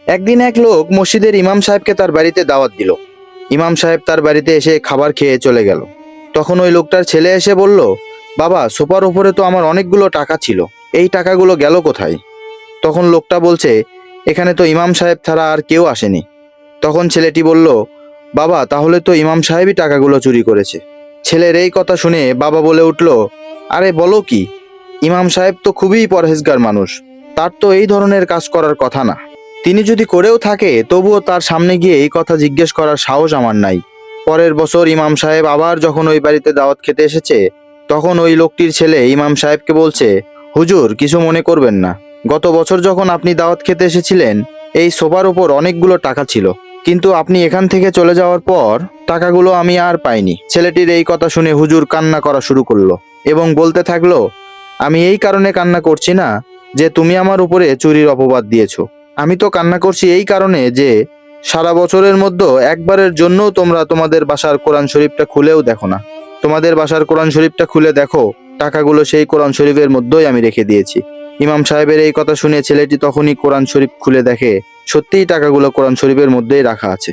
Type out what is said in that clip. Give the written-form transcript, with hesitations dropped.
একদিন এক লোক মসজিদের ইমাম সাহেবকে তার বাড়িতে দাওয়াত দিল। ইমাম সাহেব তার বাড়িতে এসে খাবার খেয়ে চলে গেল। তখন ওই লোকটার ছেলে এসে বলল, বাবা, সোফার উপরে তো আমার অনেকগুলো টাকা ছিল, এই টাকাগুলো গেল কোথায়? তখন লোকটা বলছে, এখানে তো ইমাম সাহেব ছাড়া আর কেউ আসেনি। তখন ছেলেটি বলল, বাবা, তাহলে তো ইমাম সাহেবই টাকাগুলো চুরি করেছে। ছেলের এই কথা শুনে বাবা বলে উঠল, আরে বলো কি, ইমাম সাহেব তো খুবই পরহেজগার মানুষ, তার তো এই ধরনের কাজ করার কথা না। তিনি যদি করেও থাকে তবুও তার সামনে গিয়ে এই কথা জিজ্ঞেস করার সাহস আমার নাই। পরের বছর ইমাম সাহেব আবার যখন ওই বাড়িতে দাওয়াত খেতে এসেছে, তখন ওই লোকটির ছেলে ইমাম সাহেবকে বলছে, হুজুর, কিছু মনে করবেন না, গত বছর যখন আপনি দাওয়াত খেতে এসেছিলেন এই সোফার উপর অনেকগুলো টাকা ছিল, কিন্তু আপনি এখান থেকে চলে যাওয়ার পর টাকাগুলো আমি আর পাইনি। ছেলেটির এই কথা শুনে হুজুর কান্না করা শুরু করলো এবং বলতে থাকলো, আমি এই কারণে কান্না করছি না যে তুমি আমার উপরে চুরির অপবাদ দিয়েছো, আমি তো কান্না করছি এই কারণে যে সারা বছরের মধ্যে একবারের জন্য তোমরা তোমাদের বাসার কোরআন শরীফটা খুলেও দেখো না। তোমাদের বাসার কোরআন শরীফটা খুলে দেখো, টাকাগুলো সেই কোরআন শরীফের মধ্যেই আমি রেখে দিয়েছি। ইমাম সাহেবের এই কথা শুনে ছেলেটি তখনই কোরআন শরীফ খুলে দেখে সত্যিই টাকাগুলো কোরআন শরীফের মধ্যেই রাখা আছে।